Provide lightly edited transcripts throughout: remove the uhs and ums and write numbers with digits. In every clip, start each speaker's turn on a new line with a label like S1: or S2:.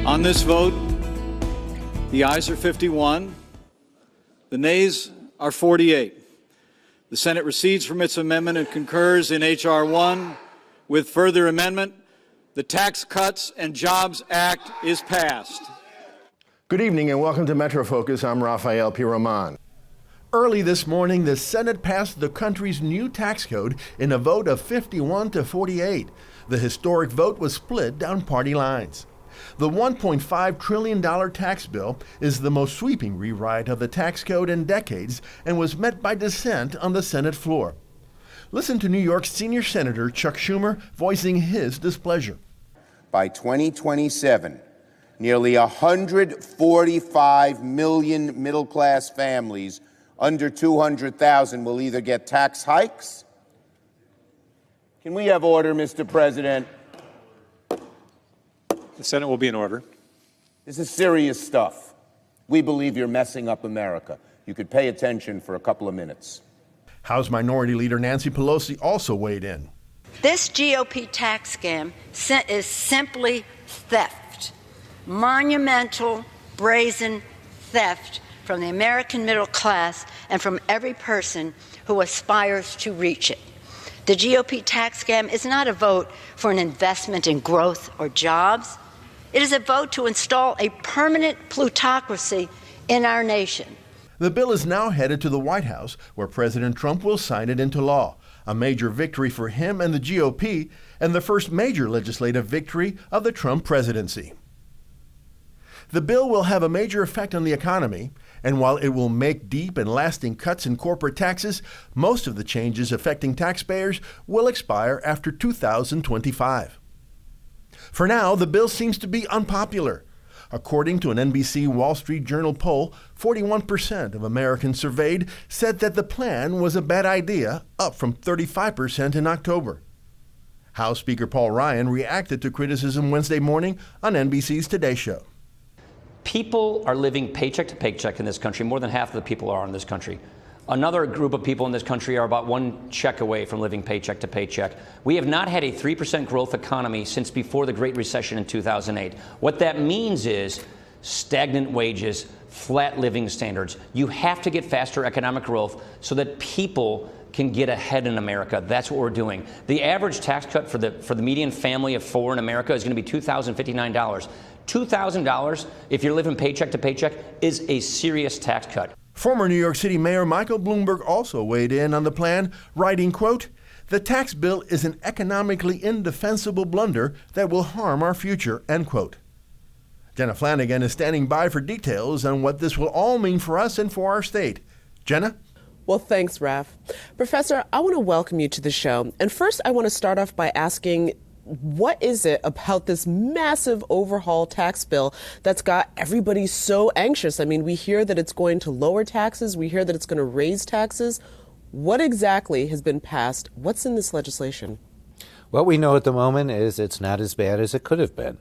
S1: On this vote, the ayes are 51, the nays are 48. The Senate recedes from its amendment and concurs in H.R. 1 with further amendment. The Tax Cuts and Jobs Act is passed.
S2: Good evening and welcome to Metro Focus. I'm Rafael P. Roman. Early this morning, the Senate passed the country's new tax code in a vote of 51 to 48. The historic vote was split down party lines. The $1.5 trillion tax bill is the most sweeping rewrite of the tax code in decades and was met by dissent on the Senate floor. Listen to New York's senior Senator Chuck Schumer voicing his displeasure.
S3: By 2027, nearly 145 million middle-class families under 200,000 will either get tax hikes. Can we have order, Mr. President?
S4: The Senate will be in order.
S3: This is serious stuff. We believe you're messing up America. You could pay attention for a couple of minutes.
S2: House Minority Leader Nancy Pelosi also weighed in.
S5: This GOP tax scam is simply theft. Monumental, brazen theft from the American middle class and from every person who aspires to reach it. The GOP tax scam is not a vote for an investment in growth or jobs. It is a vote to install a permanent plutocracy in our nation.
S2: The bill is now headed to the White House, where President Trump will sign it into law, a major victory for him and the GOP, and the first major legislative victory of the Trump presidency. The bill will have a major effect on the economy, and while it will make deep and lasting cuts in corporate taxes, most of the changes affecting taxpayers will expire after 2025. For now, the bill seems to be unpopular. According to an NBC Wall Street Journal poll, 41% of Americans surveyed said that the plan was a bad idea, up from 35% in October. House Speaker Paul Ryan reacted to criticism Wednesday morning on NBC's Today Show.
S6: People are living paycheck to paycheck in this country. More than half of the people are in this country. Another group of people in this country are about one check away from living paycheck to paycheck. We have not had a 3% growth economy since before the Great Recession in 2008. What that means is stagnant wages, flat living standards. You have to get faster economic growth so that people can get ahead in America. That's what we're doing. The average tax cut for the median family of four in America is going to be $2,059. $2,000, if you're living paycheck to paycheck, is a serious tax cut.
S2: Former New York City Mayor Michael Bloomberg also weighed in on the plan, writing, quote, "The tax bill is an economically indefensible blunder that will harm our future," end quote. Jenna Flanagan is standing by for details on what this will all mean for us and for our state. Jenna?
S7: Well, thanks, Raf. Professor, I want to welcome you to the show. And first, I want to start off by asking, what is it about this massive overhaul tax bill that's got everybody so anxious? I mean, we hear that it's going to lower taxes. We hear that it's going to raise taxes. What exactly has been passed? What's in this legislation?
S8: What we know at the moment is it's not as bad as it could have been.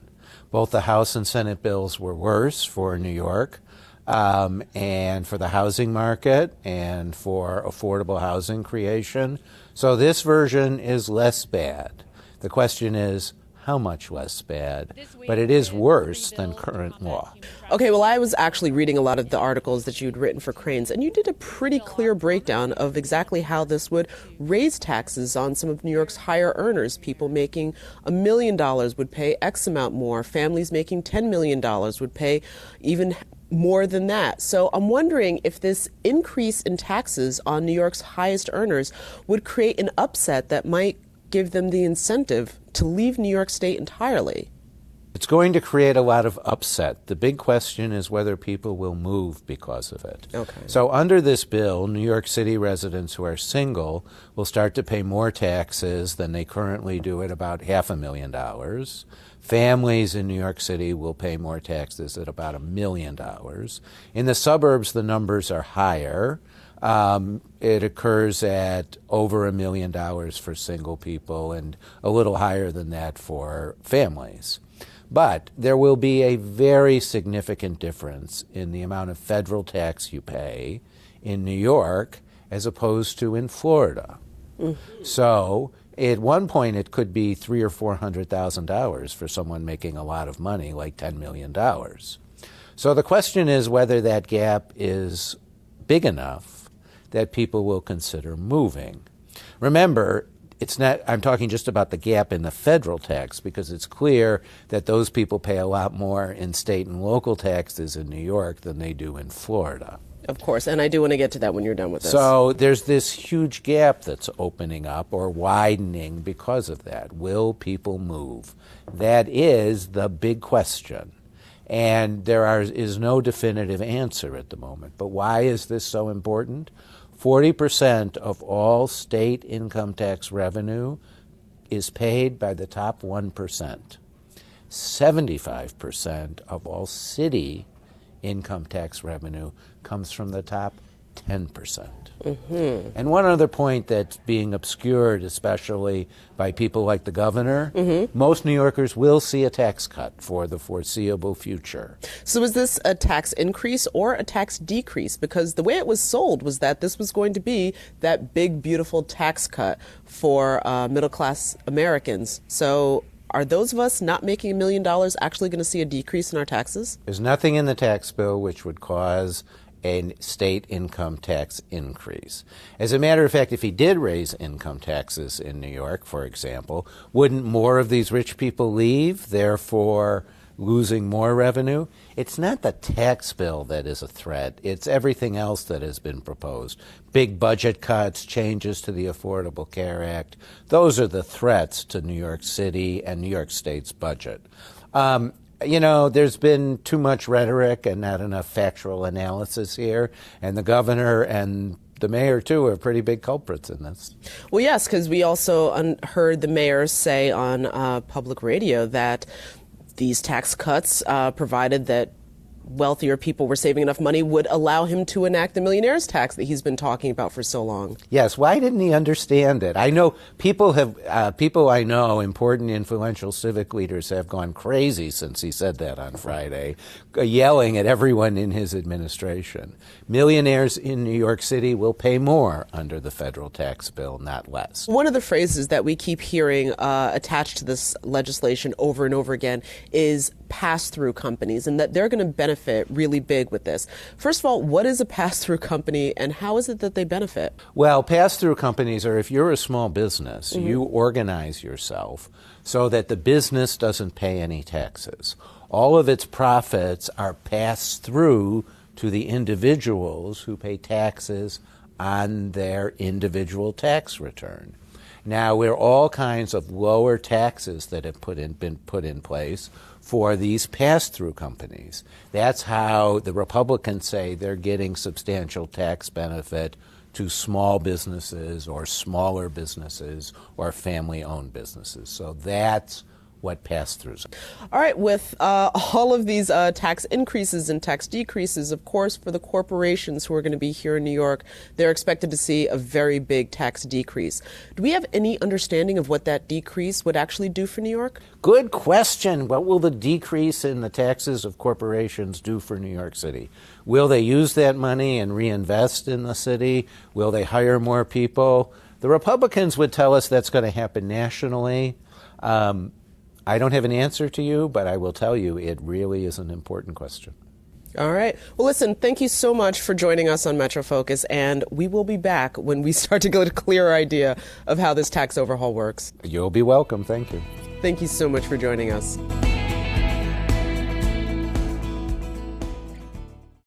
S8: Both the House and Senate bills were worse for New York and for the housing market and for affordable housing creation. So this version is less bad. The question is, how much less bad? But it is worse than current law.
S7: Okay, well, I was actually reading a lot of the articles that you'd written for Crain's, and you did a pretty clear breakdown of exactly how this would raise taxes on some of New York's higher earners. People making $1 million would pay X amount more. Families making $10 million would pay even more than that. So I'm wondering if this increase in taxes on New York's highest earners would create an upset that might give them the incentive to leave New York State entirely.
S8: It's going to create a lot of upset. The big question is whether people will move because of it.
S7: Okay.
S8: So under this bill, New York City residents who are single will start to pay more taxes than they currently do at about $500,000. Families in New York City will pay more taxes at about $1 million. In the suburbs, the numbers are higher. It occurs at over $1 million for single people and a little higher than that for families. But there will be a very significant difference in the amount of federal tax you pay in New York as opposed to in Florida. Mm-hmm. So At one point, it could be $300,000 or $400,000 for someone making a lot of money, like $10 million. So the question is whether that gap is big enough that people will consider moving. Remember, it's not, I'm talking just about the gap in the federal tax, because it's clear that those people pay a lot more in state and local taxes in New York than they do in Florida.
S7: Of course, and I do want to get to that when you're done with this.
S8: So there's this huge gap that's opening up or widening because of that. Will people move? That is the big question. And there is no definitive answer at the moment. But why is this so important? 40% of all state income tax revenue is paid by the top 1%. 75% of all city income tax revenue comes from the top 10%. Mm-hmm. And one other point that's being obscured, especially by people like the governor, most New Yorkers will see a tax cut for the foreseeable future.
S7: So is this a tax increase or a tax decrease? Because the way it was sold was that this was going to be that big, beautiful tax cut for middle-class Americans. So are those of us not making $1 million actually going to see a decrease in our taxes?
S8: There's nothing in the tax bill which would cause a state income tax increase. As a matter of fact, if he did raise income taxes in New York, for example, wouldn't more of these rich people leave, therefore losing more revenue? It's not the tax bill that is a threat. It's everything else that has been proposed. Big budget cuts, changes to the Affordable Care Act. Those are the threats to New York City and New York State's budget. You know, there's been too much rhetoric and not enough factual analysis here, and the governor and the mayor, too, are pretty big culprits in this.
S7: Well, yes, because we also heard the mayor say on public radio that these tax cuts, provided that wealthier people were saving enough money, would allow him to enact the millionaire's tax that he's been talking about for so long.
S8: Yes, why didn't he understand it? I know people I know, important, influential civic leaders, have gone crazy since he said that on Friday, yelling at everyone in his administration. Millionaires in New York City will pay more under the federal tax bill, not less.
S7: One of the phrases that we keep hearing attached to this legislation over and over again is pass-through companies, and that they're going to benefit really big with this. First of all, what is a pass-through company, and how is it that they benefit?
S8: Well, pass-through companies are, if you're a small business, you organize yourself so that the business doesn't pay any taxes. All of its profits are passed through to the individuals who pay taxes on their individual tax return. Now, there are all kinds of lower taxes that have been put in place for these pass-through companies. That's how the Republicans say they're getting substantial tax benefit to small businesses or smaller businesses or family-owned businesses. So that's what pass-throughs are.
S7: All right, with all of these tax increases and tax decreases, of course, for the corporations who are going to be here in New York, they're expected to see a very big tax decrease. Do we have any understanding of what that decrease would actually do for New York?
S8: Good question. What will the decrease in the taxes of corporations do for New York City? Will they use that money and reinvest in the city? Will they hire more people? The Republicans would tell us that's going to happen nationally. I don't have an answer to you, but I will tell you it really is an important question.
S7: All right. Well, listen, thank you so much for joining us on Metro Focus, and we will be back when we start to get a clearer idea of how this tax overhaul works.
S8: You'll be welcome. Thank you.
S7: Thank you so much for joining us.